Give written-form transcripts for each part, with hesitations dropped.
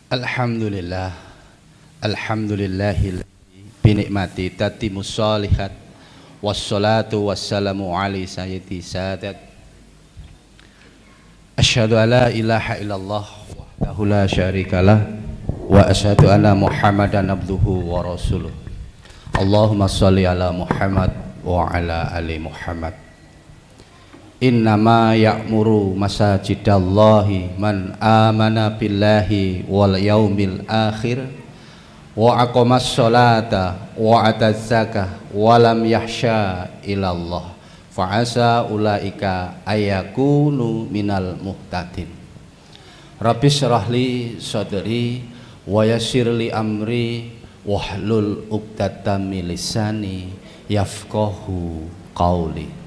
Alhamdulillah, alhamdulillahilladzi binikmati tatimmus shalihat wassalatu wassalamu ala sayyidi sadat. Asyhadu an la ilaha illallah wahdahu la syarikalah wa asyhadu anna Muhammadan abduhu wa rasuluh. Allahumma shalli ala Muhammad wa ala ali Muhammad. Innama ya'muru masajidallahi man amana billahi wal yaumil akhir wa aqamas sholata wa ataz zakah wa lam yahsya ilallah fa'asa ulaika ayakunu minal muhtadin. Rabbi shrah li sadri wa yassir li amri wahlul 'uqdatam min lisani yafqahu qawli.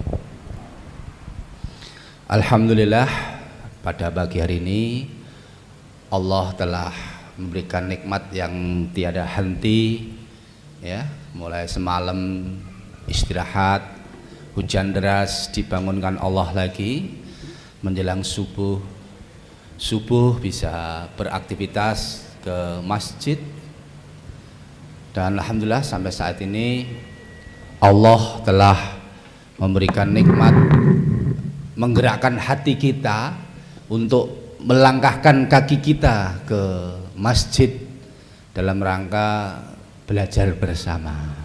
Alhamdulillah, pada pagi hari ini Allah telah memberikan nikmat yang tiada henti, ya, mulai semalam istirahat, hujan deras dibangunkan Allah lagi, menjelang subuh bisa beraktivitas ke masjid, dan alhamdulillah sampai saat ini Allah telah memberikan nikmat, menggerakkan hati kita untuk melangkahkan kaki kita ke masjid dalam rangka belajar bersama.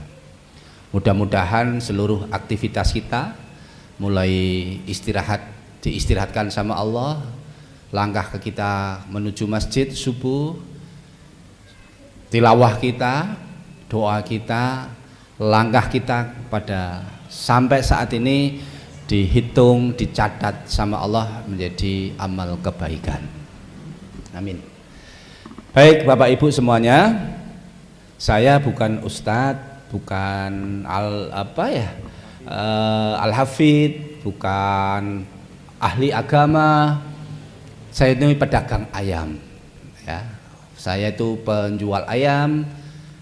Mudah-mudahan seluruh aktivitas kita, mulai diistirahatkan sama Allah, langkah ke kita menuju masjid subuh, tilawah kita, doa kita, langkah kita pada sampai saat ini dihitung, dicatat sama Allah menjadi amal kebaikan. Amin. Baik Bapak Ibu semuanya, saya bukan ustadz, bukan al-hafidh, bukan ahli agama. Saya ini pedagang ayam, ya. Saya itu penjual ayam,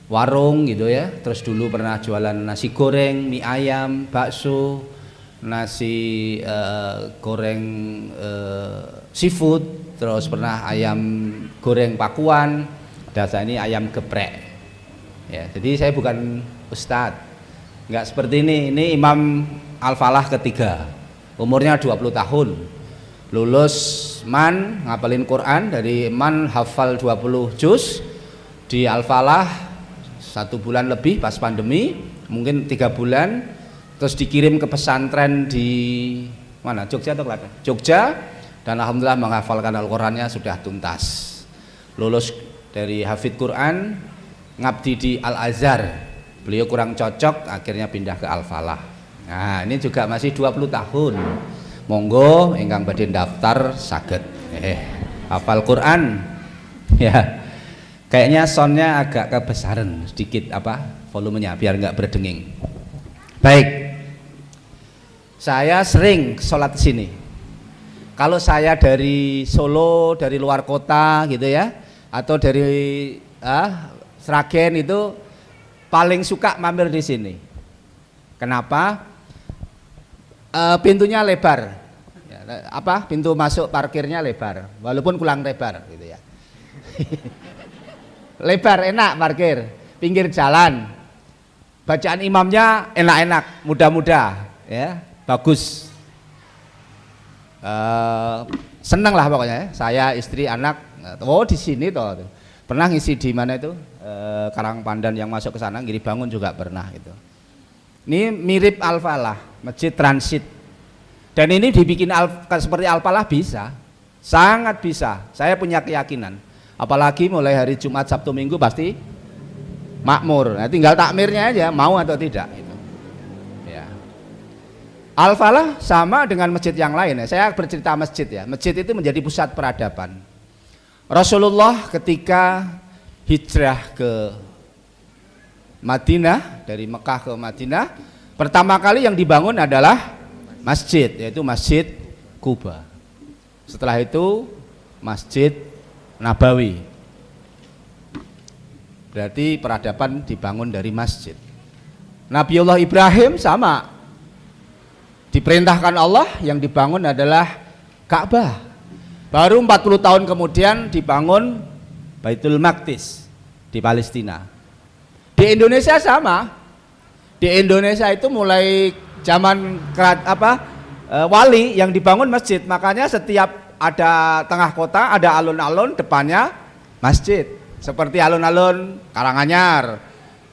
warung gitu ya. Terus dulu pernah jualan nasi goreng, mie ayam, bakso, nasi goreng seafood, terus pernah ayam goreng pakuan, dan saya ini ayam geprek, ya. Jadi saya bukan ustadz, nggak seperti ini Imam Al-Falah ketiga, umurnya 20 tahun, lulus man, ngapalin Quran, dari man hafal 20 juz, di Al-Falah 1 bulan lebih pas pandemi, mungkin 3 bulan, terus dikirim ke pesantren di mana? Jogja atau Klaten? Jogja, dan alhamdulillah menghafalkan Al-Qur'annya sudah tuntas. Lulus dari hafidz Quran, ngabdi di Al-Azhar. Beliau kurang cocok, akhirnya pindah ke Al-Falah. Nah, ini juga masih 20 tahun. Monggo ingkang badhe daftar saged hafal Quran. Ya. Kayaknya soundnya agak kebesaran sedikit volumenya biar nggak berdenging. Baik. Saya sering sholat di sini. Kalau saya dari Solo, dari luar kota gitu ya, atau dari Sragen, itu paling suka mampir di sini. Kenapa? Pintunya lebar, pintu masuk parkirnya lebar, walaupun kurang lebar gitu ya. Lebar, enak parkir, pinggir jalan. Bacaan imamnya enak-enak, mudah-mudah, ya. Bagus, seneng lah pokoknya ya. Saya, istri, anak, di sini toh. Pernah ngisi di mana itu, Karangpandan yang masuk ke sana, Giri Bangun juga pernah gitu. Ini mirip Al-Falah, masjid transit. Dan ini dibikin seperti Al-Falah bisa, sangat bisa. Saya punya keyakinan. Apalagi mulai hari Jumat, Sabtu, Minggu pasti makmur. Nah, tinggal takmirnya aja, mau atau tidak. Al-Falah sama dengan masjid yang lain ya. Saya bercerita masjid ya. Masjid itu menjadi pusat peradaban. Rasulullah ketika hijrah ke Madinah, dari Mekah ke Madinah, pertama kali yang dibangun adalah masjid, yaitu Masjid Quba. Setelah itu Masjid Nabawi. Berarti peradaban dibangun dari masjid. Nabiullah Ibrahim sama, diperintahkan Allah, yang dibangun adalah Ka'bah. Baru 40 tahun kemudian dibangun Baitul Maqdis di Palestina. Di Indonesia sama. Di Indonesia itu mulai zaman wali yang dibangun masjid, makanya setiap ada tengah kota ada alun-alun depannya masjid. Seperti alun-alun Karanganyar,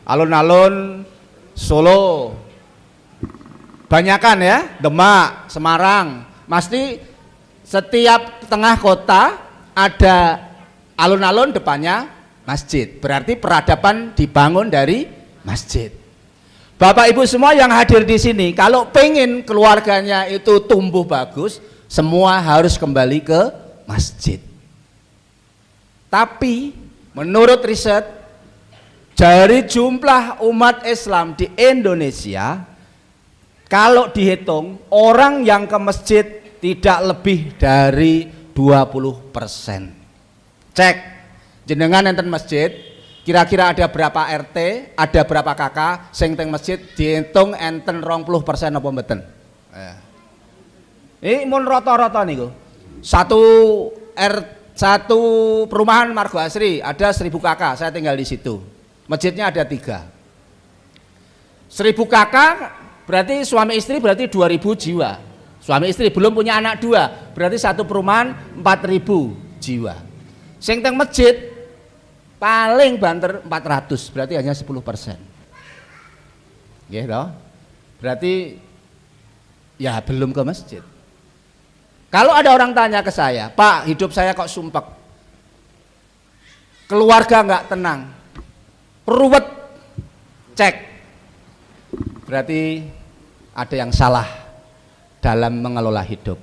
alun-alun Solo, banyakan ya, Demak, Semarang, pasti setiap tengah kota ada alun-alun depannya masjid. Berarti peradaban dibangun dari masjid. Bapak Ibu semua yang hadir di sini, kalau pengen keluarganya itu tumbuh bagus, semua harus kembali ke masjid. Tapi menurut riset, dari jumlah umat Islam di Indonesia, kalau dihitung orang yang ke masjid tidak lebih dari 20%. Cek, jenengan enten masjid, kira-kira ada berapa RT, ada berapa kakak, sing teng masjid dihitung enten 20% apa mboten? Ini mun rata-rata niku. Satu perumahan Margo Asri ada 1000 kakak, saya tinggal di situ. Masjidnya ada 3. 1000 kakak berarti suami istri berarti 2000 jiwa. Suami istri belum punya anak 2, berarti satu perumahan 4000 jiwa. Sing teng masjid paling banter 400, berarti hanya 10%. Gitu. Berarti ya belum ke masjid. Kalau ada orang tanya ke saya, Pak, hidup saya kok sumpek, keluarga nggak tenang, ruwet, cek, berarti ada yang salah dalam mengelola hidup.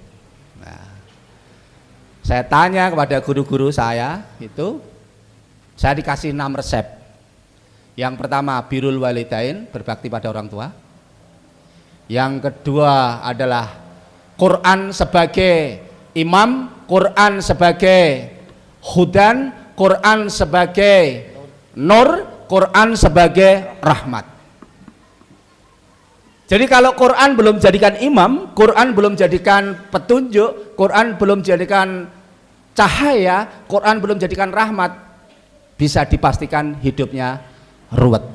Nah, saya tanya kepada guru-guru saya itu, saya dikasih 6 resep. Yang pertama birrul walidain, berbakti pada orang tua. Yang kedua adalah Quran sebagai imam, Quran sebagai hudan, Quran sebagai nur, Quran sebagai rahmat. Jadi kalau Quran belum jadikan imam, Quran belum jadikan petunjuk, Quran belum jadikan cahaya, Quran belum jadikan rahmat, bisa dipastikan hidupnya ruwet.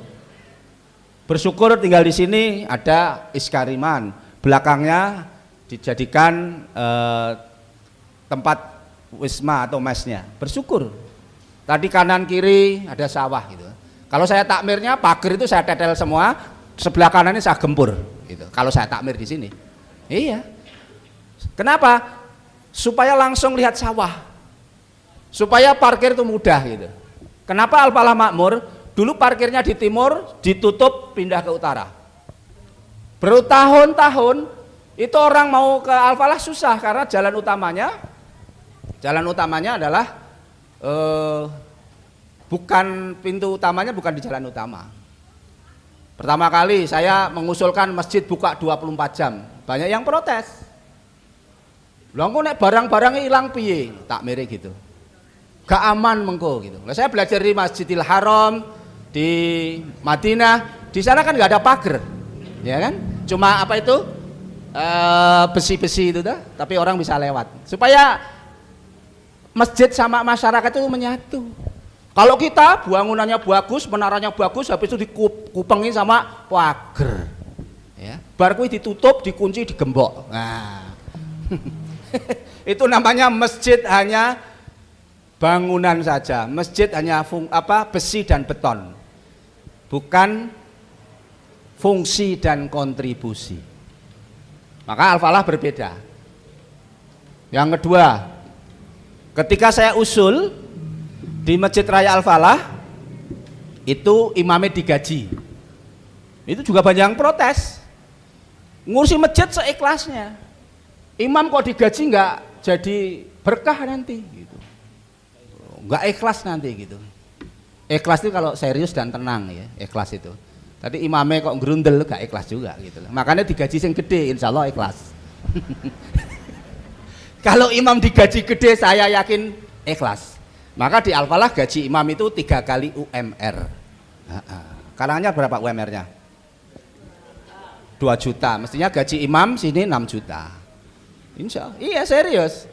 Bersyukur tinggal di sini ada Iskariman, belakangnya dijadikan tempat wisma atau mesnya. Bersyukur. Tadi kanan kiri ada sawah gitu. Kalau saya takmirnya pagar itu saya tetel semua, sebelah kanan ini saya gempur gitu. Kalau saya takmir di sini. Iya. Kenapa? Supaya langsung lihat sawah. Supaya parkir itu mudah gitu. Kenapa Al-Falah makmur? Dulu parkirnya di timur, ditutup pindah ke utara. Bertahun-tahun itu orang mau ke Al-Falah susah karena jalan utamanya adalah bukan pintu utamanya, bukan di jalan utama. Pertama kali saya mengusulkan masjid buka 24 jam, banyak yang protes. Lha engko nek barang-barangnya hilang piye? Tak mirip gitu. Gak aman mengko gitu. Nah, saya belajar di Masjidil Haram di Madinah, di sana kan nggak ada pagar, ya kan? Cuma apa itu besi-besi itu dah, tapi orang bisa lewat. Supaya masjid sama masyarakat itu menyatu. Kalau kita bangunannya bagus, menaranya bagus, habis itu dikupengin sama pagar, ya. Bar kuwi ditutup, dikunci, digembok. Nah, itu namanya masjid hanya bangunan saja. Masjid hanya besi dan beton, bukan fungsi dan kontribusi. Maka Al-Falah berbeda. Yang kedua, ketika saya usul di Masjid Raya Al-Falah, itu imamnya digaji. Itu juga banyak yang protes. Ngurusi masjid seikhlasnya. Imam kok digaji nggak jadi berkah nanti gitu. Nggak ikhlas nanti gitu. Ikhlas itu kalau serius dan tenang ya, ikhlas itu. Tadi imamnya kok gerundel gak ikhlas juga gitu. Makanya digaji yang gede, insya Allah ikhlas. Kalau imam digaji gede, saya yakin ikhlas. Maka di Al-Falah gaji imam itu 3 kali UMR. Kalangannya berapa UMR-nya? 2 juta. Mestinya gaji imam sini 6 juta. Insya Allah. Iya serius.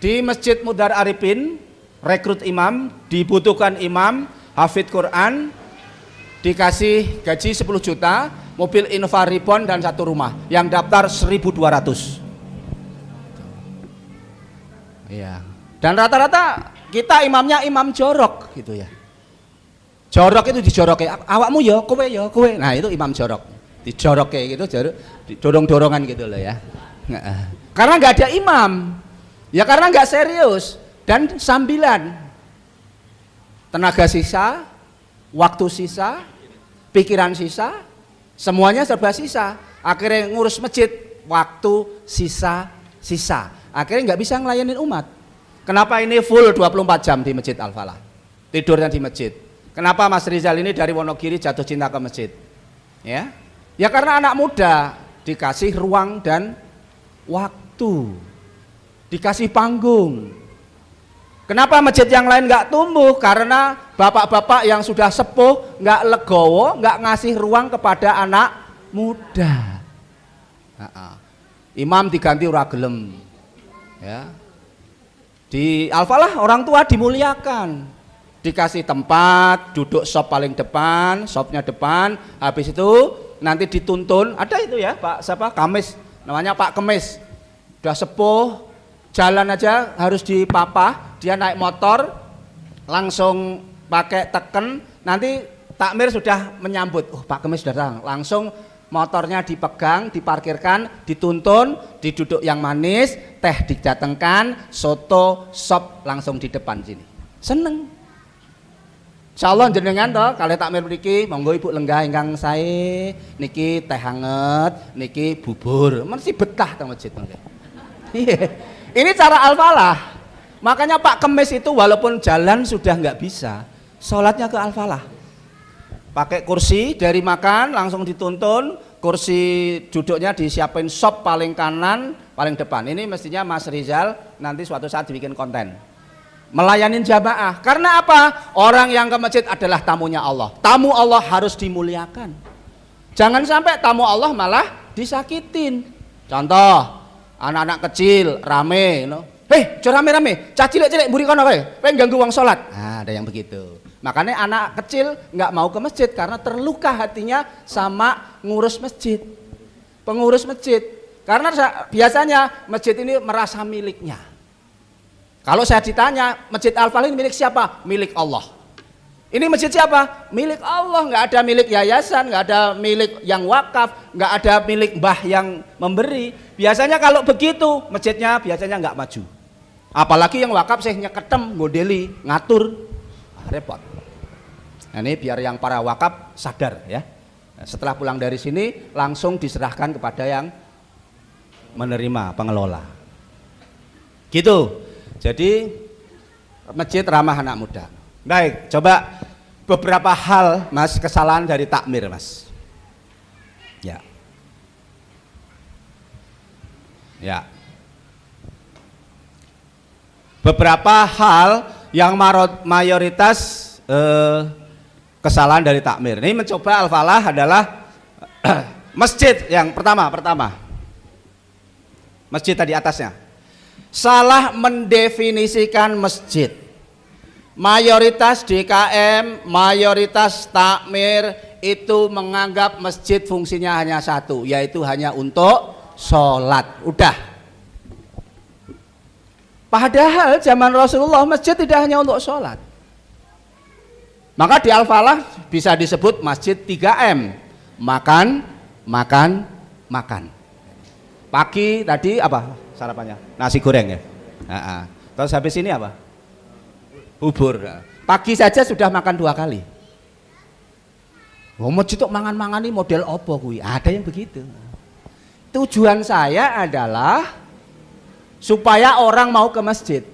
Di Masjid Mudar Arifin rekrut imam, dibutuhkan imam, hafid Quran, dikasih gaji 10 juta, mobil Innova Reborn dan satu rumah. Yang daftar 1.200. Iya. Dan rata-rata kita imamnya imam jorok gitu ya. Jorok itu dijoroke, awakmu ya, kowe ya, kowe. Nah, itu imam jorok. Dijoroke gitu, dorong-dorongan gitu loh ya. Karena nggak ada imam. Ya karena nggak serius dan sambilan. Tenaga sisa, waktu sisa, pikiran sisa, semuanya serba sisa. Akhirnya ngurus masjid, waktu sisa. Akhirnya nggak bisa ngelayanin umat. Kenapa ini full 24 jam di Masjid Al-Falah? Tidurnya di masjid. Kenapa Mas Rizal ini dari Wonogiri jatuh cinta ke masjid? Ya, ya karena anak muda dikasih ruang dan waktu, dikasih panggung. Kenapa masjid yang lain nggak tumbuh? Karena bapak-bapak yang sudah sepuh nggak legowo, nggak ngasih ruang kepada anak muda. Imam diganti ora gelem. Ya. Di Al-Falah orang tua dimuliakan. Dikasih tempat, duduk sop paling depan, sopnya depan, habis itu nanti dituntun, ada itu ya Pak siapa? Kamis, namanya Pak Kemis, udah sepuh, jalan aja harus dipapah, dia naik motor, langsung pakai teken, nanti takmir sudah menyambut, oh Pak Kemis datang, langsung motornya dipegang, diparkirkan, dituntun, diduduk yang manis, teh didatengkan, soto, sop langsung di depan sini, seneng. Insyaallah jenengan toh kalau takmir mriki monggo Ibu lenggah ingkang sae niki teh hangat niki bubur mesti betah teng masjid mangke. Ini cara Al-Falah. Makanya Pak Kemis itu walaupun jalan sudah nggak bisa, sholatnya ke Al-Falah. Pakai kursi dari makan langsung dituntun, kursi duduknya disiapin sop paling kanan, paling depan. Ini mestinya Mas Rizal nanti suatu saat dibikin konten. Melayanin jamaah. Karena apa? Orang yang ke masjid adalah tamunya Allah. Tamu Allah harus dimuliakan. Jangan sampai tamu Allah malah disakitin. Contoh, anak-anak kecil rame, hei, rame-rame, cah cilik-cilik mburi kono kowe, pengen ganggu wong salat. Nah, ada yang begitu. Makanya anak kecil nggak mau ke masjid karena terluka hatinya sama ngurus masjid. Pengurus masjid. Karena biasanya masjid ini merasa miliknya. Kalau saya ditanya, Masjid Al-Falah ini milik siapa? Milik Allah. Ini masjid siapa? Milik Allah, nggak ada milik yayasan, nggak ada milik yang wakaf, nggak ada milik mbah yang memberi. Biasanya kalau begitu, masjidnya biasanya nggak maju. Apalagi yang wakaf saya nyeketem, ngodeli, ngatur, repot. Nah, ini biar yang para wakaf sadar ya. Setelah pulang dari sini, langsung diserahkan kepada yang menerima pengelola. Gitu. Jadi masjid ramah anak muda. Baik, coba beberapa hal Mas kesalahan dari takmir Mas. Ya. Ya. Beberapa hal yang mayoritas kesalahan dari takmir. Ini mencoba Al-Falah adalah masjid yang pertama. Masjid tadi atasnya. Salah mendefinisikan masjid. Mayoritas DKM, mayoritas takmir itu menganggap masjid fungsinya hanya satu, yaitu hanya untuk sholat. Udah. Padahal zaman Rasulullah masjid tidak hanya untuk sholat. Maka di Al-Falah bisa disebut masjid 3M. Makan. Pagi tadi apa sarapannya? Nasi goreng ya. Terus habis ini apa? Bubur. Pagi saja sudah makan 2 kali. Oh, masjid kok mangan-mangan ini model opo kuwi? Ada yang begitu. Tujuan saya adalah supaya orang mau ke masjid.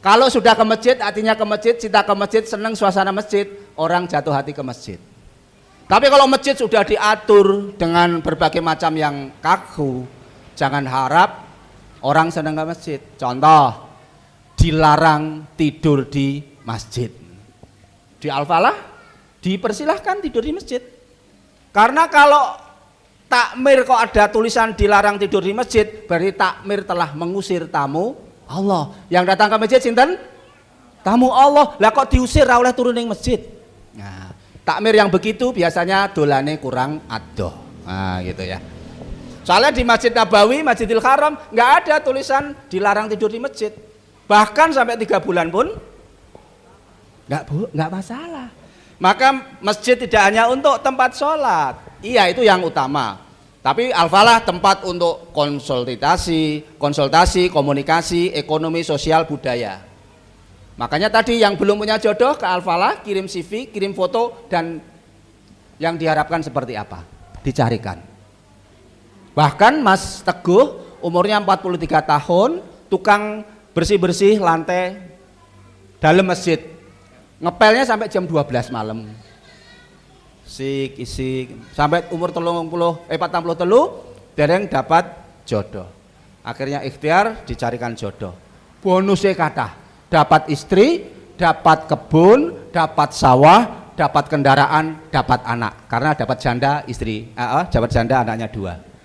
Kalau sudah ke masjid, artinya ke masjid, cinta ke masjid, senang suasana masjid, orang jatuh hati ke masjid. Tapi kalau masjid sudah diatur dengan berbagai macam yang kaku, jangan harap orang senang ke masjid. Contoh, dilarang tidur di masjid. Di Al-Falah dipersilahkan tidur di masjid. Karena kalau takmir kok ada tulisan dilarang tidur di masjid, berarti takmir telah mengusir tamu Allah. Yang datang ke masjid sinten? Tamu Allah, lah kok diusir ra oleh turun ning masjid. Nah, takmir yang begitu biasanya dolane kurang adoh. Nah, gitu ya. Soalnya di Masjid Nabawi, Masjidil Haram nggak ada tulisan dilarang tidur di masjid. Bahkan sampai 3 bulan pun nggak masalah. Maka masjid tidak hanya untuk tempat sholat, iya itu yang utama. Tapi Al-Falah tempat untuk konsultasi, komunikasi, ekonomi, sosial, budaya. Makanya tadi yang belum punya jodoh ke Al-Falah kirim CV, kirim foto, dan yang diharapkan seperti apa? Dicarikan. Bahkan Mas Teguh umurnya 43 tahun, tukang bersih-bersih lantai dalam masjid. Ngepelnya sampai jam 12 malam. Isik sampai umur 40 dereng dapat jodoh. Akhirnya ikhtiar dicarikan jodoh. Bonusnya kata, dapat istri, dapat kebun, dapat sawah, dapat kendaraan, dapat anak. Karena dapat janda istri, dapat janda anaknya 2.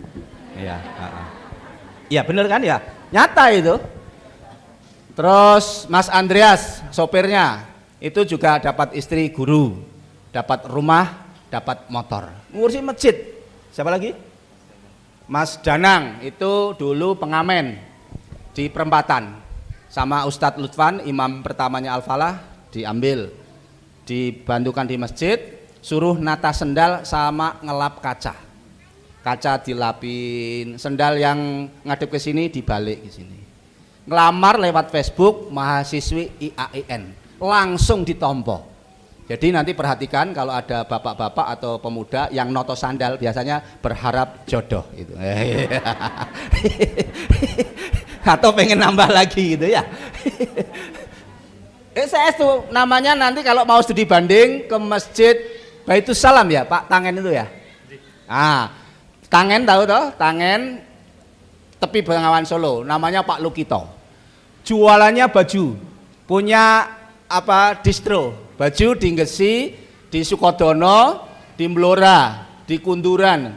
Iya, iya bener kan ya, nyata itu. Terus Mas Andreas sopirnya itu juga dapat istri guru, dapat rumah, dapat motor, ngurusin masjid. Siapa lagi? Mas Danang itu dulu pengamen di perempatan sama Ustadz Lutfan, imam pertamanya Al-Falah, diambil, dibantukan di masjid, suruh nata sendal sama ngelap kaca. Kaca dilapin, sendal yang ngadep ke sini dibalik ke sini. Ngelamar lewat Facebook mahasiswi IAIN, langsung ditompo. Jadi nanti perhatikan kalau ada bapak-bapak atau pemuda yang noto sandal biasanya berharap jodoh gitu. Atau pengen nambah lagi gitu ya. Saya itu namanya nanti kalau mau studi banding ke Masjid Baitus Salam ya Pak Tangen itu ya. Tangen tahu toh? Tangen tepi Bengawan Solo, namanya Pak Lukito. Jualannya baju, punya distro, baju di Ngesi, di Sukodono, di Mlora, di Kunduran.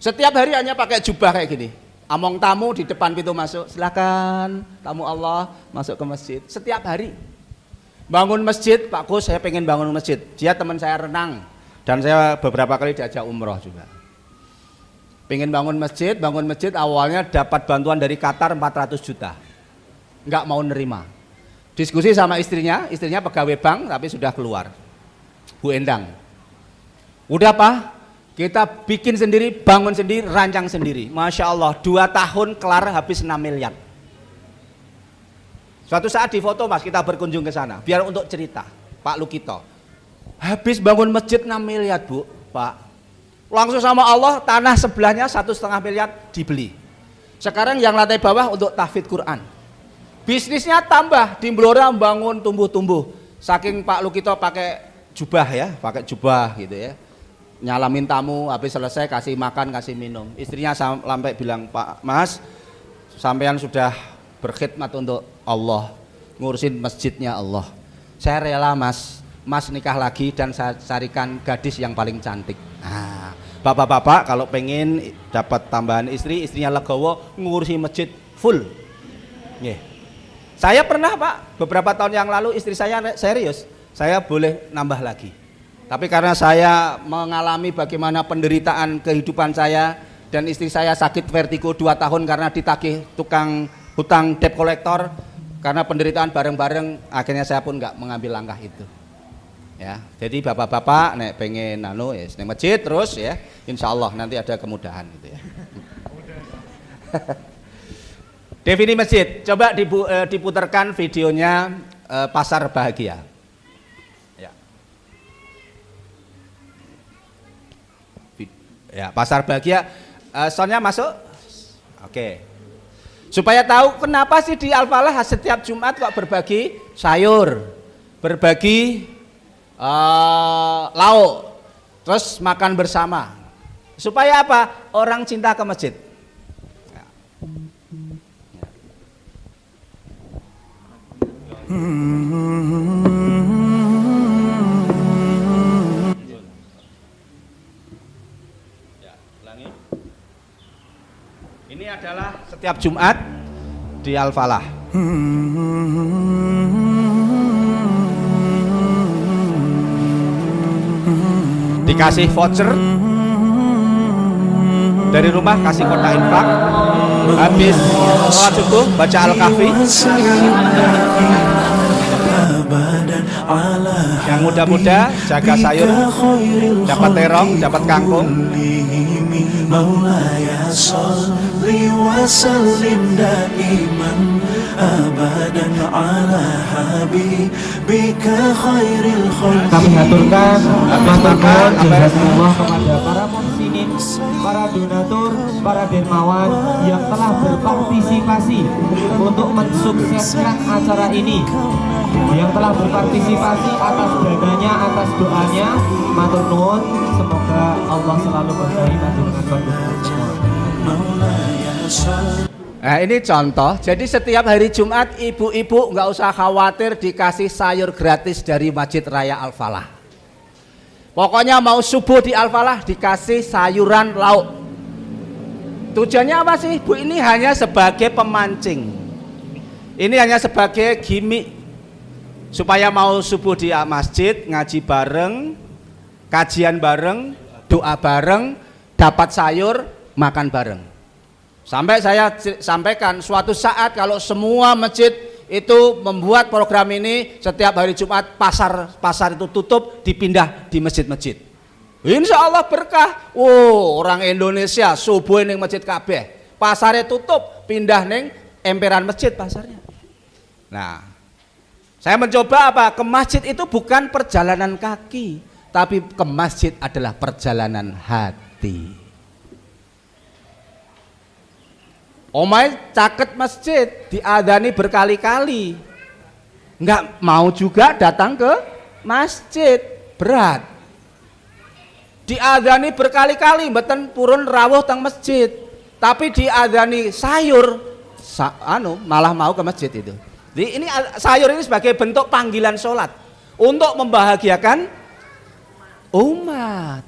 Setiap hari hanya pakai jubah kayak gini. Among tamu di depan pintu masuk, silakan tamu Allah masuk ke masjid. Setiap hari bangun masjid, Pak Kus saya pengen bangun masjid. Dia teman saya renang dan saya beberapa kali diajak umroh juga. Pengen bangun masjid awalnya dapat bantuan dari Qatar 400 juta. Enggak mau nerima. Diskusi sama istrinya pegawai bank tapi sudah keluar. Bu Endang. Udah Pak, kita bikin sendiri, bangun sendiri, rancang sendiri. Masya Allah, 2 tahun kelar habis 6 miliar. Suatu saat di foto Mas, kita berkunjung ke sana, biar untuk cerita. Pak Lukito, habis bangun masjid 6 miliar Bu, Pak. Langsung sama Allah, tanah sebelahnya 1,5 miliar dibeli. Sekarang yang lantai bawah untuk tahfidz Quran. Bisnisnya tambah, di Blora membangun tumbuh-tumbuh. Saking Pak Lukito pakai jubah gitu ya. Nyalamin tamu, habis selesai kasih makan, kasih minum. Istrinya sampai bilang, Pak Mas, sampean sudah berkhidmat untuk Allah, ngurusin masjidnya Allah. Saya rela Mas nikah lagi dan saya carikan gadis yang paling cantik. Bapak-bapak kalau pengen dapat tambahan istri, istrinya legowo, ngurusi masjid full. Saya pernah Pak, beberapa tahun yang lalu istri saya serius, saya boleh nambah lagi. Tapi karena saya mengalami bagaimana penderitaan kehidupan saya dan istri saya sakit vertigo 2 tahun karena ditagih tukang hutang debt collector, karena penderitaan bareng-bareng, akhirnya saya pun nggak mengambil langkah itu. Ya, jadi bapak-bapak nek pengen nek masjid terus ya, insya Allah nanti ada kemudahan gitu ya. Definisi masjid, coba diputarkan videonya Pasar Bahagia. Ya, Pasar Bahagia, soundnya masuk? Oke. Supaya tahu kenapa sih di Al-Falah setiap Jumat kok berbagi sayur, berbagi lauk, terus makan bersama. Supaya apa? Orang cinta ke masjid. Ini adalah setiap Jumat di Al-Falah. dikasih voucher dari rumah, kasih kotak infak. Habis sholat subuh baca Al-Kahfi. Yang muda-muda jaga sayur, dapat terong, dapat kangkung. Maulaya sholli wa sallim daiman abadan ala habibika khairil khalqi. Kami haturkan matur nuwun jazakumullah kepada para muhsinin, para donatur, para dermawan yang telah berpartisipasi untuk mensukseskan acara ini, yang telah berpartisipasi atas dananya, atas doanya. Matur nuwun, semoga Allah selalu berkahi panjenengan semua. Nah, ini contoh. Jadi setiap hari Jumat ibu-ibu nggak usah khawatir dikasih sayur gratis dari Masjid Raya Al-Falah. Pokoknya mau subuh di Al-Falah dikasih sayuran lauk. Tujuannya apa sih? Bu, ini hanya sebagai pemancing. Ini hanya sebagai gimmick supaya mau subuh di masjid, ngaji bareng, kajian bareng, doa bareng, dapat sayur, makan bareng. Sampai saya sampaikan suatu saat kalau semua masjid itu membuat program ini, setiap hari Jumat pasar itu tutup, dipindah di masjid-masjid. Insya Allah berkah. Orang Indonesia subuh ning masjid kabeh, pasarnya tutup, pindah ning emperan masjid pasarnya. Nah, saya mencoba apa? Ke masjid itu bukan perjalanan kaki, tapi ke masjid adalah perjalanan hati. Omai caket masjid, diadani berkali-kali, nggak mau juga datang ke masjid, berat. Diadani berkali-kali, mboten purun rawuh teng masjid, tapi diadani sayur, malah mau ke masjid itu. Jadi ini sayur ini sebagai bentuk panggilan sholat untuk membahagiakan umat.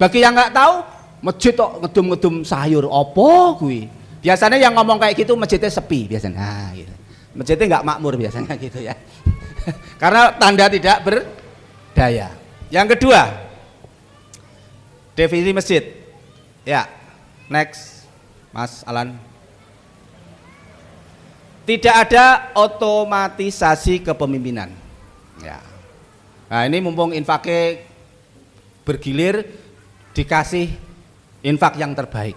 Bagi yang nggak tahu, masjid kok ngedum-ngedum sayur, opo kuwi? Biasanya yang ngomong kayak gitu masjidnya sepi biasanya. Nah, gitu. Masjidnya nggak makmur biasanya gitu ya. Karena tanda tidak berdaya. Yang kedua, definisi masjid. Ya, next, Mas Alan. Tidak ada otomatisasi kepemimpinan. Ya. Nah, ini mumpung infaknya bergilir, dikasih infak yang terbaik.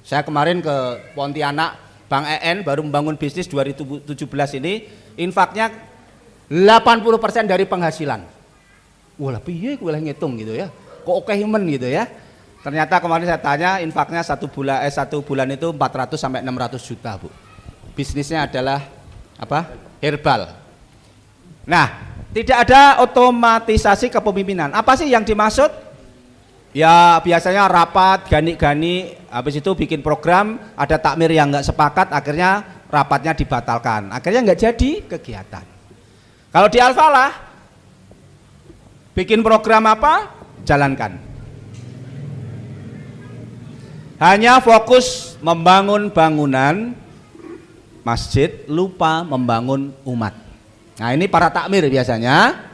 Saya kemarin ke Pontianak, Bang EN baru membangun bisnis 2017 ini, infaknya 80% dari penghasilan. Wah, piye kowe ngitung gitu ya? Kok oke men gitu ya? Ternyata kemarin saya tanya, infaknya satu bulan itu 400 sampai 600 juta, Bu. Bisnisnya adalah apa? Herbal. Nah, tidak ada otomatisasi kepemimpinan. Apa sih yang dimaksud? Ya biasanya rapat gani-gani, habis itu bikin program, ada takmir yang nggak sepakat, akhirnya rapatnya dibatalkan, akhirnya nggak jadi kegiatan. Kalau di Al-Falah bikin program apa? Jalankan. Hanya fokus membangun bangunan masjid, lupa membangun umat. Nah, ini para takmir biasanya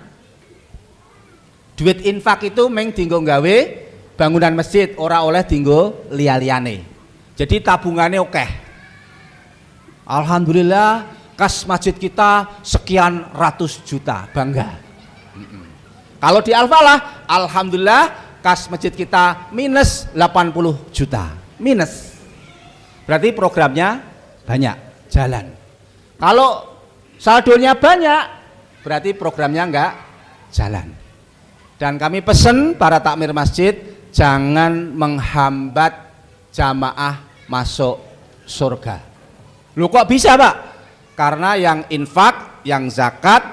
duit infak itu meng dinggo gawe bangunan masjid, ora oleh dinggo liya-liyane. Jadi tabungannya oke. Alhamdulillah kas masjid kita sekian ratus juta, bangga. Kalau di Al-Falah, alhamdulillah kas masjid kita minus 80 juta, minus. Berarti programnya banyak, jalan. Kalau saldonya banyak, berarti programnya enggak jalan. Dan kami pesen para takmir masjid, jangan menghambat jamaah masuk surga. Loh kok bisa, Pak? Karena yang infak, yang zakat,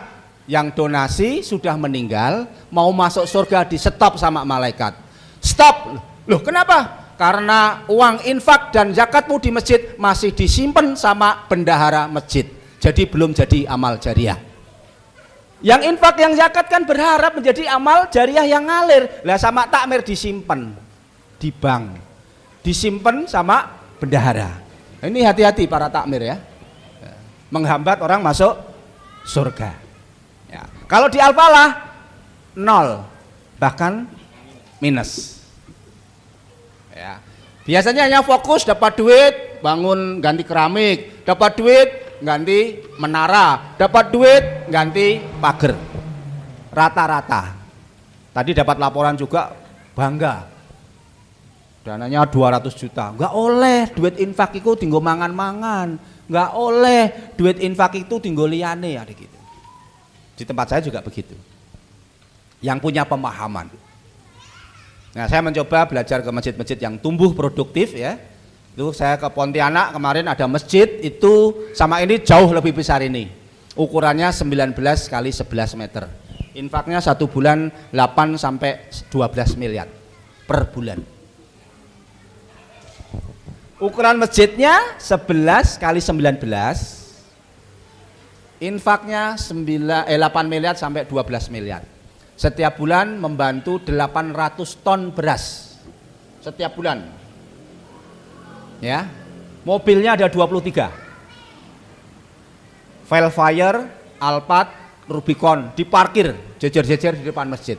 yang donasi sudah meninggal, mau masuk surga di stop sama malaikat. Stop. Loh kenapa? Karena uang infak dan zakatmu di masjid masih disimpan sama bendahara masjid. Jadi belum jadi amal jariah. Yang infak, yang zakat kan berharap menjadi amal jariah yang ngalir. Lah sama takmir disimpan di bank, disimpan sama bendahara. Ini hati-hati para takmir ya, menghambat orang masuk surga. Ya. Kalau di Al-Falah 0, bahkan minus. Ya. Biasanya hanya fokus dapat duit bangun ganti keramik, dapat duit ganti menara, dapat duit ganti pagar. Rata-rata. Tadi dapat laporan juga bangga. Dananya 200 juta. Enggak oleh duit infak itu tinggal mangan-mangan. Enggak oleh duit infak itu tinggal liyane ada gitu. Di tempat saya juga begitu. Yang punya pemahaman. Nah, saya mencoba belajar ke masjid-masjid yang tumbuh produktif ya. Itu saya ke Pontianak kemarin ada masjid itu sama ini jauh lebih besar ini. Ukurannya 19 kali 11 meter. Infaknya 1 bulan 8 sampai 12 miliar per bulan. Ukuran masjidnya 11 kali 19. Infaknya 8 miliar sampai 12 miliar. Setiap bulan membantu 800 ton beras. Setiap bulan. Ya. Mobilnya ada 23. Velfire, Alphard, Rubicon diparkir jejer-jejer di depan masjid.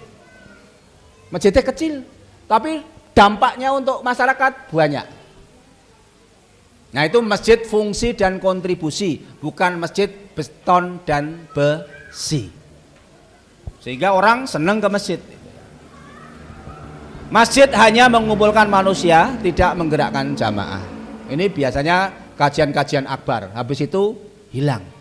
Masjidnya kecil, tapi dampaknya untuk masyarakat banyak. Nah, itu masjid fungsi dan kontribusi, bukan masjid beton dan besi. Sehingga orang senang ke masjid. Masjid hanya mengumpulkan manusia, tidak menggerakkan jamaah. Ini biasanya kajian-kajian akbar, habis itu hilang.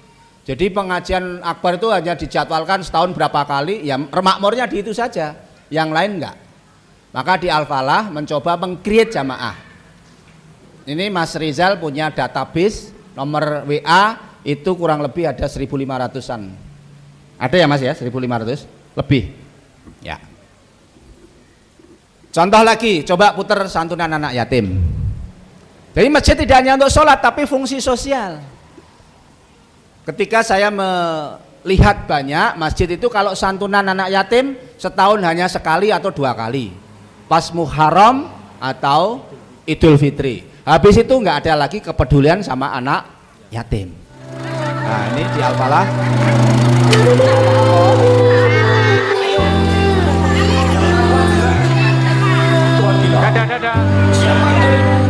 Jadi pengajian akbar itu hanya dijadwalkan setahun berapa kali, ya makmurnya di itu saja, yang lain enggak. Maka di Al-Falah mencoba meng-create jamaah. Ini Mas Rizal punya database, nomor WA itu kurang lebih ada 1.500-an. Ada ya Mas ya, 1.500 lebih. Ya. Contoh lagi, coba putar santunan anak yatim. Jadi masjid tidak hanya untuk sholat, tapi fungsi sosial. Ketika saya melihat banyak masjid itu kalau santunan anak yatim setahun hanya sekali atau 2 kali. Pas Muharram atau Idul Fitri. Habis itu nggak ada lagi kepedulian sama anak yatim. Nah, ini di Al-Falah. Dadah.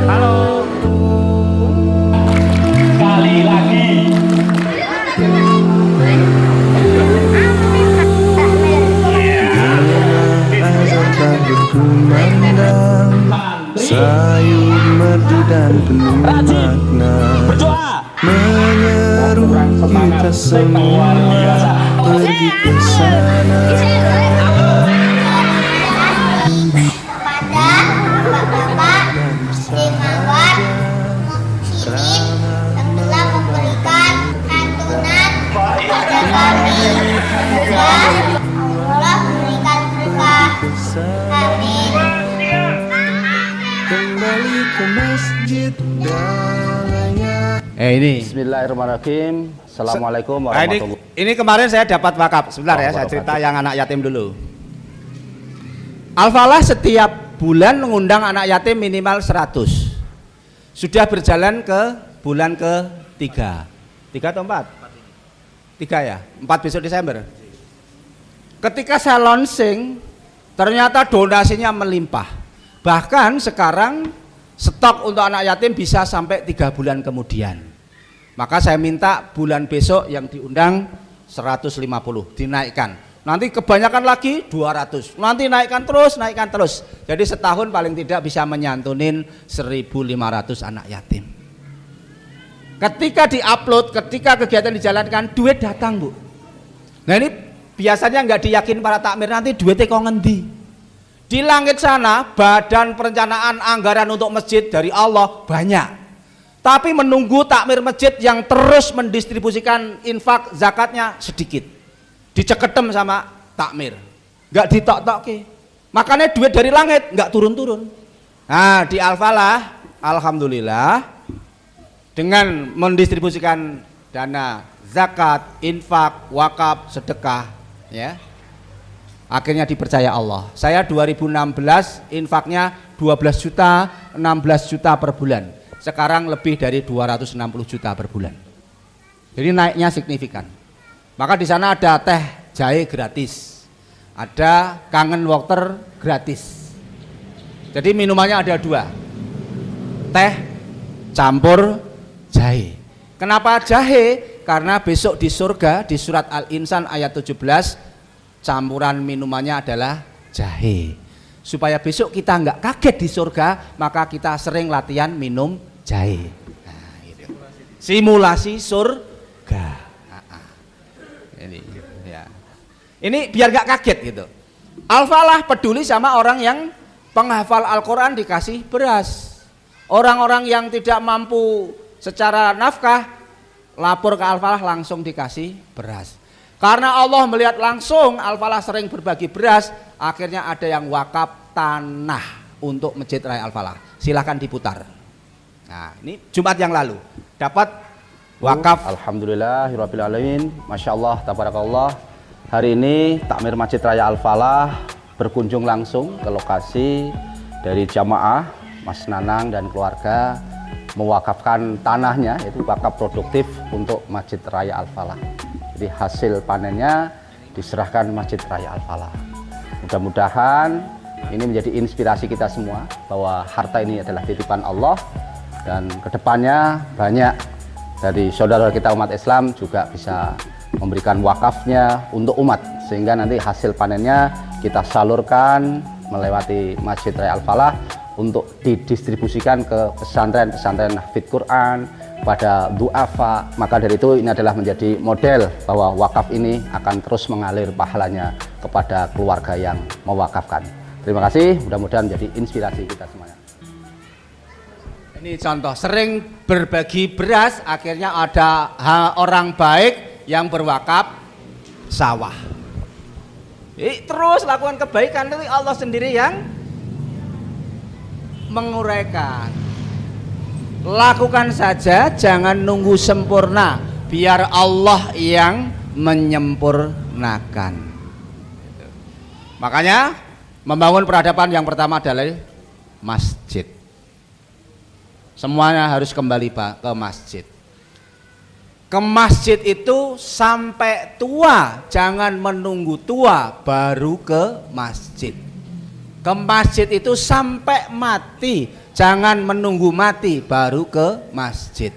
Halo. Sekali lagi. Sayur merdu dan penuh makna menyeru kita semua pergi ke sana. Bapak-bapak, istimewa, muslimin yang telah memberikan santunan kepada kami. Semoga Allah memberikan berkah. Amin. Kembali ke masjid dalanya. Ini Bismillahirrahmanirrahim. Assalamualaikum warahmatullahi wabarakatuh. Ini kemarin saya dapat wakaf. Sebentar ya, saya cerita yang anak yatim dulu. Al-Falah setiap bulan mengundang anak yatim minimal 100. Sudah berjalan ke bulan ke-3. 3 atau 4? 3 ya? 4 besok Desember. Ketika saya launching, ternyata donasinya melimpah. Bahkan sekarang stok untuk anak yatim bisa sampai 3 bulan kemudian. Maka saya minta bulan besok yang diundang 150 dinaikkan. Nanti kebanyakan lagi 200. Nanti naikkan terus. Jadi setahun paling tidak bisa menyantunin 1.500 anak yatim. Ketika diupload, ketika kegiatan dijalankan, duit datang, Bu. Nah, ini biasanya nggak diyakin para takmir, nanti duitnya kok ngendi? Di langit sana badan perencanaan anggaran untuk masjid dari Allah banyak, tapi menunggu takmir masjid yang terus mendistribusikan infak zakatnya sedikit, diceketem sama takmir, nggak ditok-tokke. Makanya duit dari langit nggak turun-turun. Nah, di Al-Falah alhamdulillah dengan mendistribusikan dana zakat, infak, wakaf, sedekah, ya, akhirnya dipercaya Allah. Saya 2016 infaknya 12 juta, 16 juta per bulan. Sekarang lebih dari 260 juta per bulan. Jadi naiknya signifikan. Maka di sana ada teh jahe gratis, ada kangen water gratis. Jadi minumannya ada 2, teh campur jahe. Kenapa jahe? Karena besok di surga di surat Al-Insan ayat 17 campuran minumannya adalah jahe. Supaya besok kita nggak kaget di surga, maka kita sering latihan minum jahe. Nah, gitu. Simulasi surga. Ini, ya. Ini biar nggak kaget gitu. Al-Falah peduli sama orang yang penghafal Al-Quran dikasih beras. Orang-orang yang tidak mampu secara nafkah lapor ke Al-Falah langsung dikasih beras. Karena Allah melihat langsung Al-Falah sering berbagi beras, akhirnya ada yang wakaf tanah untuk Masjid Raya Al-Falah. Silahkan diputar. Nah, ini Jumat yang lalu dapat wakaf. Alhamdulillahirabbil alamin. Masyaallah, tabarakallah. Hari ini Takmir Masjid Raya Al-Falah berkunjung langsung ke lokasi dari jamaah Mas Nanang dan keluarga mewakafkan tanahnya, yaitu wakaf produktif untuk Masjid Raya Al-Falah. Jadi hasil panennya diserahkan Masjid Raya Al-Falah. Mudah-mudahan ini menjadi inspirasi kita semua bahwa harta ini adalah titipan Allah, dan kedepannya banyak dari saudara kita umat Islam juga bisa memberikan wakafnya untuk umat, sehingga nanti hasil panennya kita salurkan melewati Masjid Raya Al-Falah untuk didistribusikan ke pesantren-pesantren Hafidz Quran, pada duafa. Maka dari itu ini adalah menjadi model bahwa wakaf ini akan terus mengalir pahalanya kepada keluarga yang mewakafkan. Terima kasih, mudah-mudahan menjadi inspirasi kita semuanya. Ini contoh, sering berbagi beras, akhirnya ada orang baik yang berwakaf sawah. Terus lakukan kebaikan, nanti Allah sendiri yang menguraikan. Lakukan saja, jangan nunggu sempurna, biar Allah yang menyempurnakan. Makanya membangun peradaban yang pertama adalah masjid. Semuanya harus kembali ke masjid. Ke masjid itu sampai tua, jangan menunggu tua baru ke masjid. Ke masjid itu sampai mati, jangan menunggu mati baru ke masjid.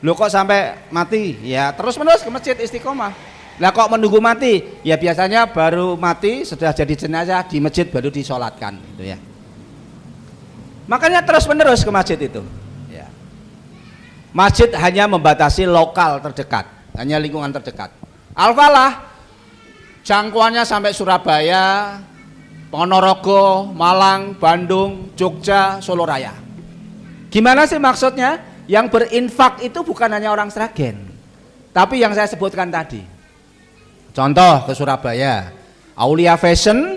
Loh kok sampai mati? Ya terus menerus ke masjid istiqomah. Lah kok menunggu mati? Ya biasanya baru mati sudah jadi jenazah di masjid baru disolatkan, gitu ya. Makanya terus menerus ke masjid itu. Ya. Masjid hanya membatasi lokal terdekat, hanya lingkungan terdekat. Al-Falah jangkauannya sampai Surabaya, Ponorogo, Malang, Bandung, Jogja, Solo Raya. Gimana sih maksudnya? Yang berinfak itu bukan hanya orang Sragen, tapi yang saya sebutkan tadi. Contoh ke Surabaya, Aulia Fashion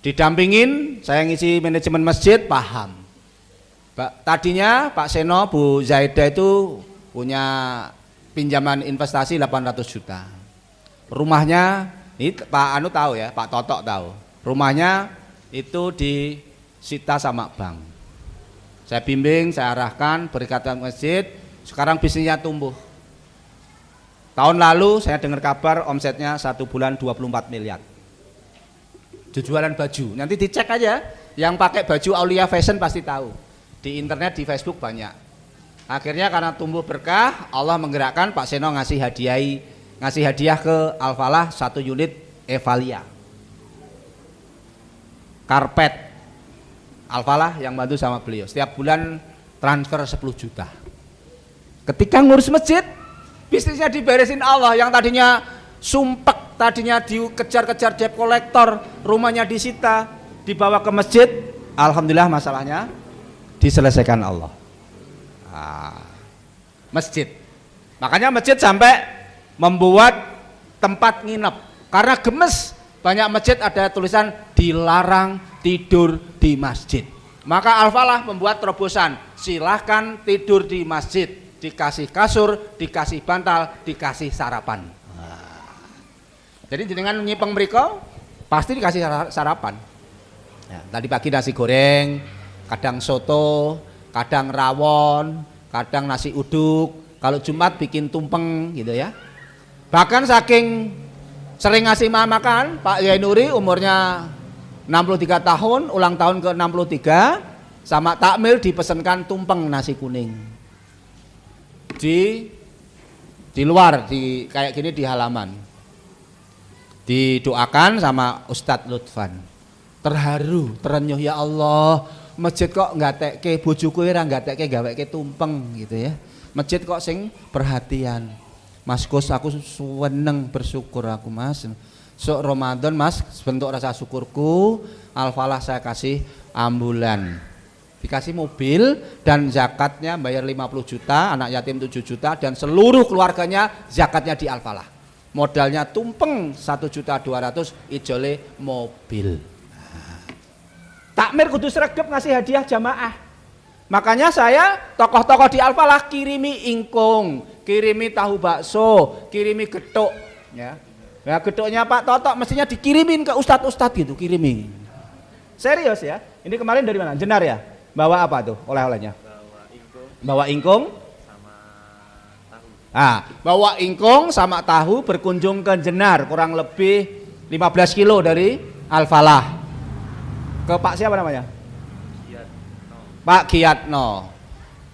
didampingin, saya ngisi manajemen masjid, paham. Tadinya Pak Seno, Bu Zaida itu punya pinjaman investasi 800 juta. Rumahnya, ini Pak Anu tahu ya, Pak Totok tahu. Rumahnya itu disita sama bank. Saya bimbing, saya arahkan, berikatan masjid, sekarang bisnisnya tumbuh. Tahun lalu saya dengar kabar omsetnya 1 bulan 24 miliar. Jualan baju, nanti dicek aja, yang pakai baju Aulia Fashion pasti tahu. Di internet, di Facebook banyak. Akhirnya karena tumbuh berkah, Allah menggerakkan Pak Seno ngasih hadiah ke Al-Falah 1 unit Evalia. Karpet Al-Falah yang bantu sama beliau, setiap bulan transfer 10 juta. Ketika ngurus masjid, bisnisnya diberesin Allah. Yang tadinya sumpek, tadinya dikejar-kejar debt collector, rumahnya disita, dibawa ke masjid, alhamdulillah masalahnya diselesaikan Allah. Masjid, makanya masjid sampai membuat tempat nginep karena gemes. Banyak masjid ada tulisan dilarang tidur di masjid. Maka Al-Falah membuat terobosan, silahkan tidur di masjid, dikasih kasur, dikasih bantal, dikasih sarapan. Jadi dengan nyipeng mereka pasti dikasih sarapan. Ya, tadi pagi nasi goreng, kadang soto, kadang rawon, kadang nasi uduk. Kalau Jumat bikin tumpeng gitu ya. Bahkan saking sering ngasih makan, Pak Yai Nuri umurnya 63 tahun, ulang tahun ke 63, sama takmir dipesankan tumpeng nasi kuning. Di luar, kayak gini di halaman. Didoakan sama Ustadz Lutfan. Terharu, terenyuh, ya Allah, masjid kok nggatekke bojoku ora nggatekke gaweke tumpeng gitu ya. Masjid kok sing perhatian. Mas Gus, aku seneng, bersyukur aku Mas. Sok Ramadan Mas, bentuk rasa syukurku, Al-Falah saya kasih ambulan. Dikasih mobil dan zakatnya bayar 50 juta, anak yatim 7 juta dan seluruh keluarganya zakatnya di Al-Falah. Modalnya tumpeng 1.200.000, ijole mobil. Takmir kudu sregep ngasih hadiah jamaah. Makanya saya tokoh-tokoh di Al-Falah kirimi ingkung, kirimi tahu bakso, kirimi getuk ya. Ya getuknya Pak Totok mestinya dikirimin ke ustadz-ustadz gitu, kirimi. Serius ya. Ini kemarin dari mana? Jenar ya? Bawa apa tuh oleh-olehnya? Bawa ingkung sama tahu. Bawa ingkung sama tahu berkunjung ke Jenar, kurang lebih 15 kilo dari Al-Falah. Ke Pak siapa namanya? Giatno. Pak Giatno.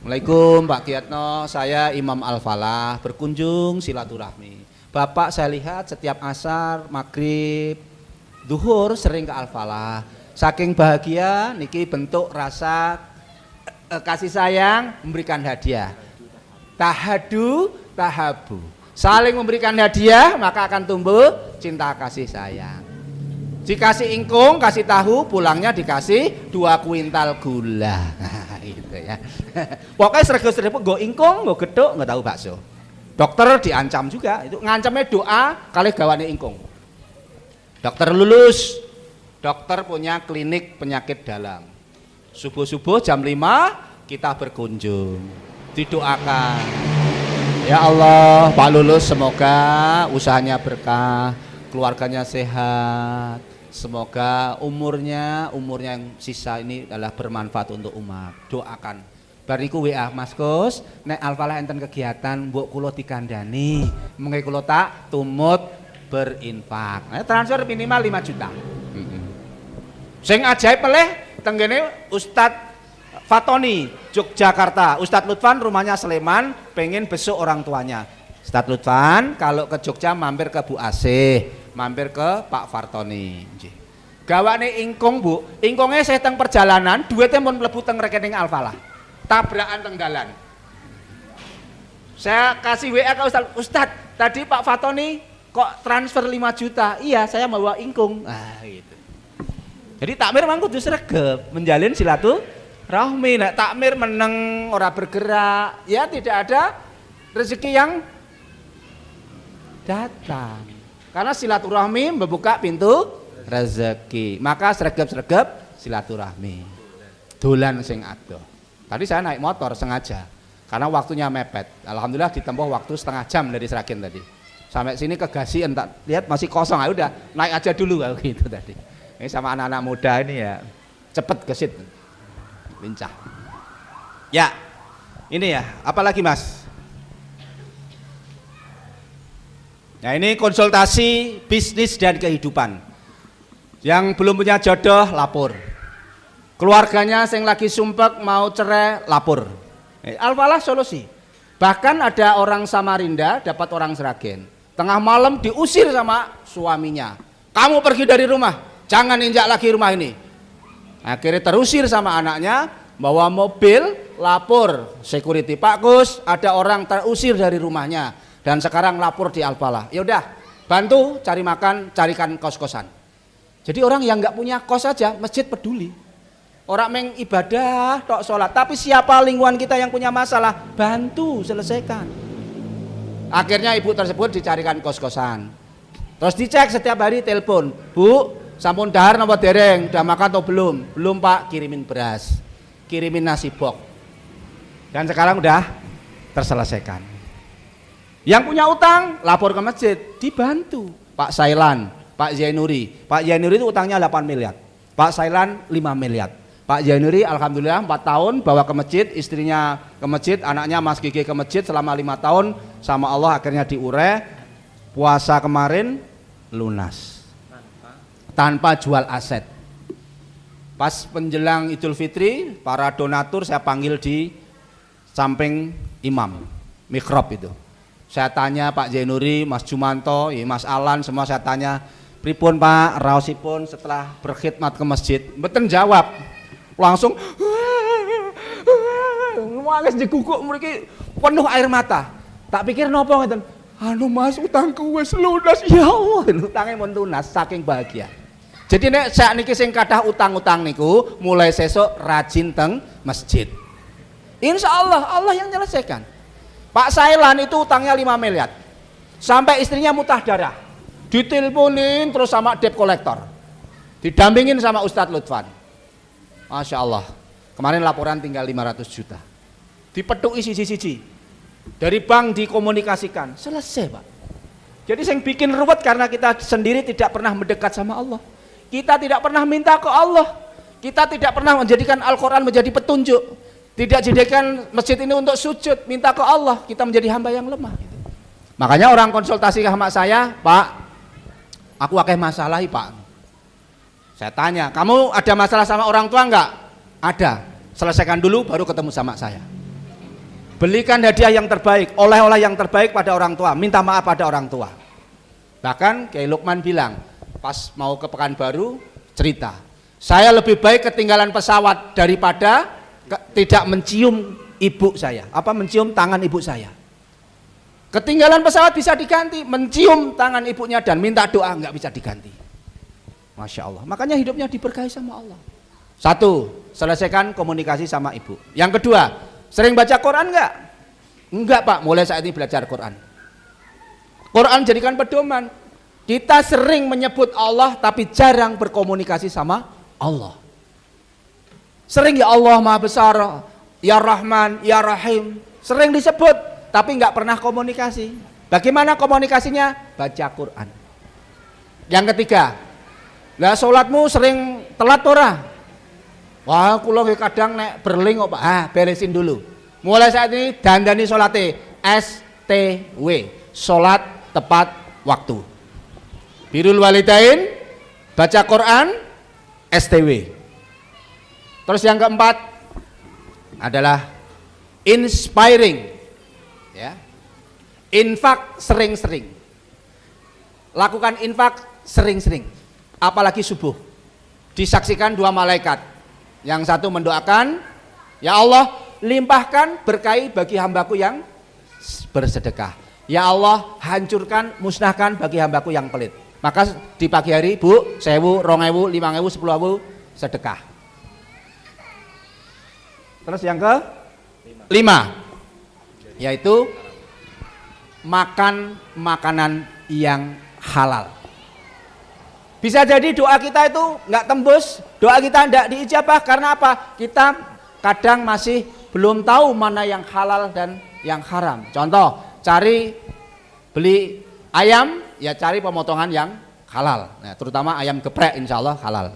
Assalamualaikum Pak Giatno, saya Imam Al-Falah, berkunjung silaturahmi. Bapak saya lihat setiap asar, maghrib, duhur sering ke Al-Falah. Saking bahagia niki bentuk rasa kasih sayang memberikan hadiah. Tahadu, tahabu. Saling memberikan hadiah maka akan tumbuh cinta kasih sayang. Dikasih ingkung, kasih tahu, pulangnya dikasih 2 kuintal gula. Gitu ya. Pokoknya serga-serga go ingkung, go geduk, nggak tahu bakso. Dokter diancam juga, itu ngancamnya doa kali gawane ingkung. Dokter lulus, dokter punya klinik penyakit dalam. Subuh-subuh jam 5 kita berkunjung, didoakan. Ya Allah, Pak Lulus semoga usahanya berkah, keluarganya sehat, semoga umurnya yang sisa ini adalah bermanfaat untuk umat. Doakan. Bariku WA Mas Gus, nek Al-Falah enten kegiatan mbok kula dikandani, mengke kula tak tumut berinfak. Nah, transfer minimal 5 juta. Sing ajaib peleh tenggene Ustadz Fatoni Yogyakarta. Ustadz Lutfan rumahnya Sleman, pengen besok orang tuanya. Ustadz Lutfan kalau ke Jogja mampir ke Bu Asih, mampir ke Pak Fartoni. Gawane ingkung Bu, ingkungnya saya teng perjalanan, duitnya pun mlebu teng rekening Al-Falah. Tabrakan tenggalan. Saya kasih WA ke Ustadz, tadi Pak Fatoni kok transfer 5 juta? Iya, saya bawa ingkung. Gitu. Jadi takmir memang kudu sregep menjalin silaturahmi. Nek takmir meneng ora bergerak, ya tidak ada rezeki yang datang. Karena silaturahmi membuka pintu rezeki. Maka sregep-sregep silaturahmi. Dolan sing adoh. Tadi saya naik motor sengaja karena waktunya mepet. Alhamdulillah ditempuh waktu setengah jam dari Sragen tadi. Sampai sini ke Gasi entar lihat masih kosong, udah naik aja dulu gitu tadi. Ini sama anak-anak muda ini ya cepet gesit, lincah. Ya, ini ya. Apalagi Mas? Nah ini konsultasi bisnis dan kehidupan. Yang belum punya jodoh lapor. Keluarganya yang lagi sumpek mau cerai lapor. Al-Falah solusi. Bahkan ada orang Samarinda dapat orang Sragen. Tengah malam diusir sama suaminya. Kamu pergi dari rumah, jangan injak lagi rumah ini. Akhirnya terusir sama anaknya, bawa mobil lapor security. Pak Gus, ada orang terusir dari rumahnya dan sekarang lapor di Al-Falah. Ya udah, bantu cari makan, carikan kos-kosan. Jadi orang yang nggak punya kos saja masjid peduli. Orang meng ibadah, tok sholat, tapi siapa lingkungan kita yang punya masalah, bantu selesaikan. Akhirnya ibu tersebut dicarikan kos-kosan. Terus dicek setiap hari, telepon, Bu, sampun dahar napa dereng, udah makan atau belum? Belum Pak, kirimin beras, kirimin nasi bok. Dan sekarang udah terselesaikan. Yang punya utang, lapor ke masjid, dibantu. Pak Sailan, Pak Zainuri. Pak Zainuri itu utangnya 8 miliar, Pak Sailan 5 miliar. Pak Jainuri alhamdulillah 4 tahun bawa ke masjid, istrinya ke masjid, anaknya Mas Gigi ke masjid selama 5 tahun sama Allah akhirnya diure. Puasa kemarin lunas tanpa jual aset. Pas menjelang Idul Fitri, para donatur saya panggil di samping imam, mikrab itu. Saya tanya Pak Zainuri, Mas Jumanto, Mas Alan, semua saya tanya, pripun Pak, raosipun setelah berkhidmat ke masjid. Mboten jawab, langsung nangis diguguk mriki penuh air mata. Tak pikir nopo ngeten. Anu Mas, utangku wis lunas. Ya Allah, utangnya mun lunas saking bahagia. Jadi nek sakniki sing kathah utang-utang niku mulai sesuk rajin teng masjid. Insya Allah, Allah yang menyelesaikan. Pak Sailan itu utangnya 5 miliar. Sampai istrinya mutah darah. Diteleponin terus sama debt collector. Didampingin sama Ustadz Lutfan. Masya Allah. Kemarin laporan tinggal 500 juta. Dipetuki siji-siji. Dari bank dikomunikasikan. Selesai Pak. Jadi yang bikin ruwet karena kita sendiri tidak pernah mendekat sama Allah. Kita tidak pernah minta ke Allah. Kita tidak pernah menjadikan Al-Quran menjadi petunjuk. Tidak jadikan masjid ini untuk sujud, minta ke Allah. Kita menjadi hamba yang lemah. Makanya orang konsultasi sama saya, Pak, aku akeh masalah Pak. Saya tanya, kamu ada masalah sama orang tua enggak? Ada. Selesaikan dulu baru ketemu sama saya. Belikan hadiah yang terbaik, oleh-oleh yang terbaik pada orang tua, minta maaf pada orang tua. Bahkan Kiai Lukman bilang, pas mau ke Pekanbaru cerita, saya lebih baik ketinggalan pesawat daripada tidak mencium ibu saya, mencium tangan ibu saya. Ketinggalan pesawat bisa diganti, mencium tangan ibunya dan minta doa nggak bisa diganti. Masya Allah, makanya hidupnya diberkahi sama Allah. Satu, selesaikan komunikasi sama ibu. Yang kedua, sering baca Quran nggak? Enggak Pak, mulai saat ini belajar Quran. Quran jadikan pedoman. Kita sering menyebut Allah tapi jarang berkomunikasi sama Allah. Sering ya Allah Maha Besar, Ya Rahman, Ya Rahim. Sering disebut tapi nggak pernah komunikasi. Bagaimana komunikasinya? Baca Quran. Yang ketiga, lah sholatmu sering telat ora? Wah, kula kadang nek berling kok Pak. Beresin dulu. Mulai saat ini dandani sholate STW, sholat tepat waktu. Birrul walidain, baca Quran, STW. Terus yang keempat adalah inspiring, ya. Infak sering-sering. Lakukan infak sering-sering. Apalagi subuh. Disaksikan 2 malaikat. Yang satu mendoakan, ya Allah, limpahkan berkahi bagi hambaku yang bersedekah. Ya Allah, hancurkan, musnahkan bagi hambaku yang pelit. Maka di pagi hari, Bu, 1000, 2000, 5000, 10.000 sedekah. Terus yang ke 5, yaitu makan makanan yang halal. Bisa jadi doa kita itu nggak tembus, doa kita tidak diijabah karena apa? Kita kadang masih belum tahu mana yang halal dan yang haram. Contoh, beli ayam, ya cari pemotongan yang halal. Nah, terutama ayam geprek insya Allah halal.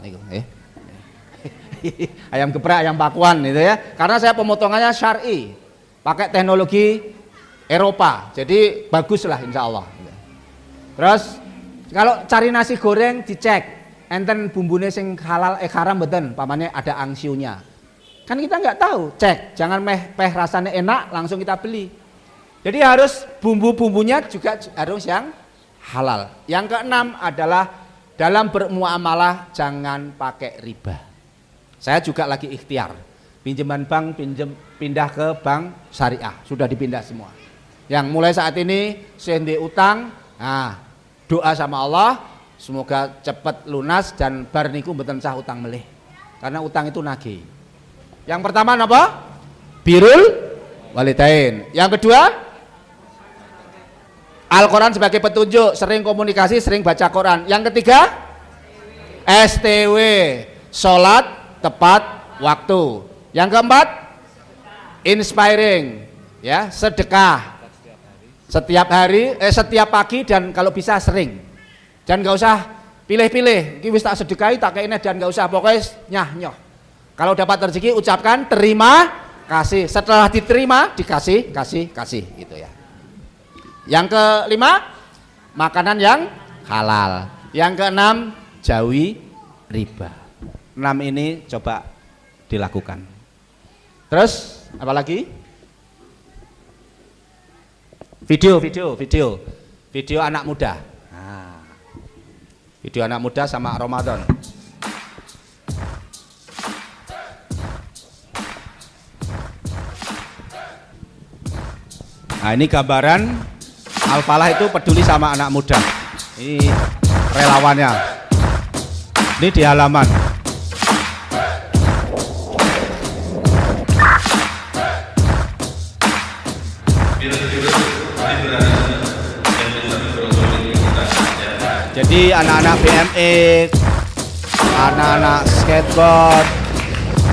Ayam geprek, ayam pakuan itu ya. Karena saya pemotongannya syar'i, pakai teknologi Eropa, jadi baguslah insya Allah. Terus kalau cari nasi goreng dicek, enten bumbune sing halal haram mboten, pamane ada angsiunya. Kan kita nggak tahu, cek, jangan peh rasanya enak langsung kita beli. Jadi harus bumbu-bumbunya juga harus yang halal. Yang keenam adalah dalam bermuamalah jangan pakai riba. Saya juga lagi ikhtiar, pinjaman bank pindah ke bank syariah, sudah dipindah semua. Yang mulai saat ini sendi utang, nah doa sama Allah semoga cepat lunas dan bar niku mboten sah utang melih. Karena utang itu nagih. Yang pertama apa? Birrul walidain. Yang kedua, Al-Quran sebagai petunjuk, sering komunikasi, sering baca Quran. Yang ketiga, STW, sholat tepat waktu. Yang keempat, inspiring, ya, sedekah setiap hari, setiap pagi dan kalau bisa sering. Dan nggak usah pilih-pilih, ini wis tak sedekahi, tak kayaknya dan nggak usah, pokoknya nyah-nyoh. Kalau dapat rezeki ucapkan terima kasih. Setelah diterima dikasih, kasih, gitu ya. Yang kelima, makanan yang halal. Yang keenam, jauhi riba. ini coba dilakukan. Terus apa lagi? Video anak muda. Nah, video anak muda sama Ramadan. Nah, ini gambaran Al-Falah itu peduli sama anak muda. Ini relawannya. Ini di halaman. Jadi anak-anak BMX, anak-anak skateboard,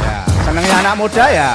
ya, senangnya anak muda ya.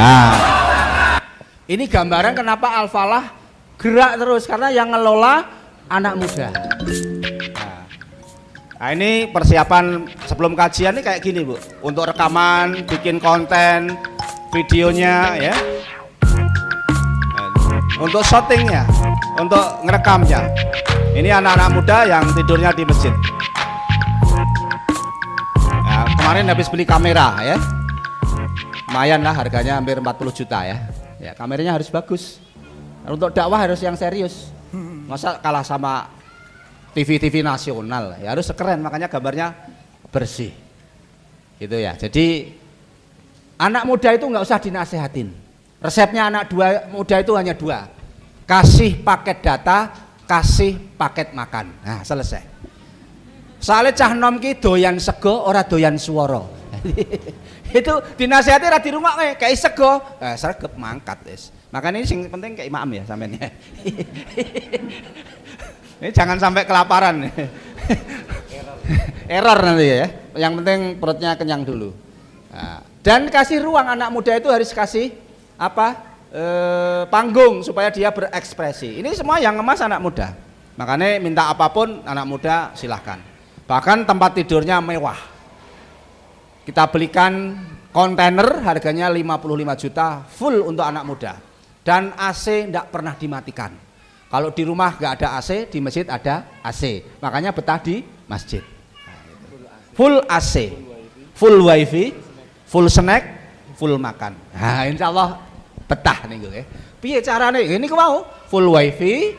Nah, ini gambaran kenapa Al-Falah gerak terus, karena yang ngelola anak muda. Nah, ini persiapan sebelum kajian ini kayak gini, Bu, untuk rekaman, bikin konten, videonya ya, untuk syutingnya, untuk ngerekamnya. Ini anak-anak muda yang tidurnya di masjid. Nah, kemarin habis beli kamera ya, lumayan lah, harganya hampir 40 juta ya. Ya, kameranya harus bagus. Untuk dakwah harus yang serius. Masa kalah sama TV-TV nasional, ya harus keren, makanya gambarnya bersih. Gitu ya. Jadi anak muda itu nggak usah dinasehatin. Resepnya anak muda itu hanya 2. Kasih paket data, kasih paket makan. Nah, selesai. Soalnya cah nom ki doyan sego, ora doyan swara. Itu dinasihati ra di rumah kayak sego, sregep mangkat wis. Makanya ini sing penting kayak imam ya sampean ya. Ini jangan sampai kelaparan. Error nanti ya. Yang penting perutnya kenyang dulu. Nah, dan kasih ruang, anak muda itu harus kasih apa? Panggung supaya dia berekspresi. Ini semua yang ngemas anak muda. Makanya minta apapun anak muda silahkan. Bahkan tempat tidurnya mewah. Kita belikan kontainer harganya 55 juta full untuk anak muda, dan AC tidak pernah dimatikan. Kalau di rumah nggak ada AC, di masjid ada AC, makanya betah di masjid. Full AC, full wifi, full snack, full makan. Nah, insya Allah betah nih gue. Piye caranya? Ini kau mau full wifi,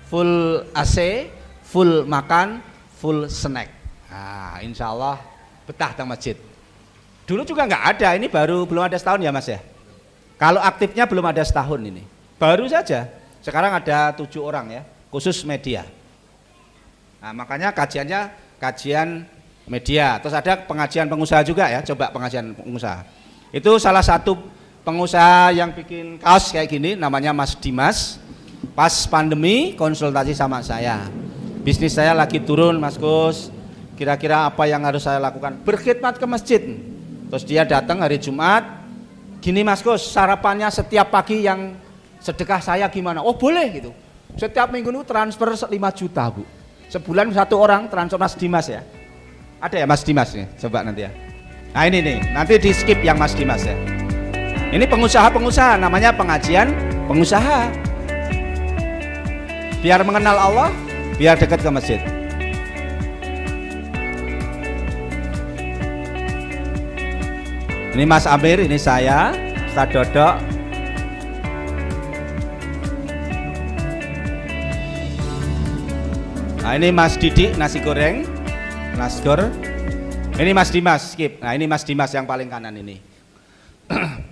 full AC, full makan, full snack. Nah, insya Allah betah di masjid. Dulu juga nggak ada, ini baru belum ada setahun ya Mas ya. Kalau aktifnya belum ada setahun ini, baru saja. Sekarang ada 7 orang ya, khusus media. Nah, makanya kajiannya kajian media. Terus ada pengajian pengusaha juga ya, coba pengajian pengusaha. Itu salah satu pengusaha yang bikin kaos kayak gini, namanya Mas Dimas. Pas pandemi konsultasi sama saya. Bisnis saya lagi turun Mas Gus, kira-kira apa yang harus saya lakukan? Berkhidmat ke masjid. Terus dia datang hari Jumat, gini Mas Gus, sarapannya setiap pagi yang sedekah saya gimana? Oh boleh gitu. Setiap minggu itu transfer 5 juta Bu. Sebulan 1 orang transfer Mas Dimas ya. Ada ya Mas Dimas nih, coba nanti ya. Nah ini nih, nanti di skip yang Mas Dimas ya. Ini pengusaha-pengusaha, namanya pengajian pengusaha. Biar mengenal Allah, biar dekat ke masjid. Ini Mas Amir, ini saya, Ustaz Dodok. Nah ini Mas Didik, nasi goreng, nasgor. Ini Mas Dimas, skip. Nah ini Mas Dimas yang paling kanan ini.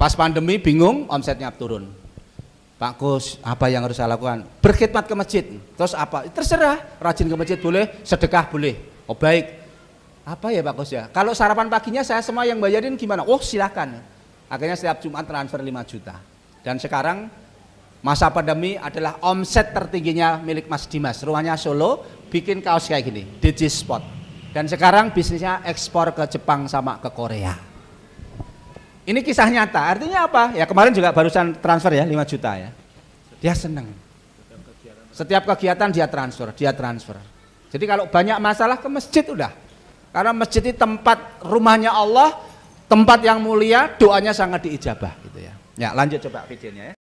Pas pandemi bingung, omsetnya turun. Pak Gus, apa yang harus saya lakukan? Berkhidmat ke masjid. Terus apa? Terserah, rajin ke masjid boleh, sedekah boleh. Oh baik. Apa ya Pak Gus ya? Kalau sarapan paginya saya semua yang bayarin gimana? Oh silahkan. Akhirnya setiap Jumat transfer 5 juta. Dan sekarang masa pandemi adalah omset tertingginya milik Mas Dimas. Rumahnya Solo, bikin kaos kayak gini, DJ Spot. Dan sekarang bisnisnya ekspor ke Jepang sama ke Korea. Ini kisah nyata, artinya apa? Ya kemarin juga barusan transfer ya 5 juta ya. Dia seneng. Setiap kegiatan dia transfer. Jadi kalau banyak masalah ke masjid udah. Karena masjid itu tempat rumahnya Allah, tempat yang mulia, doanya sangat diijabah gitu ya. Ya lanjut coba videonya ya.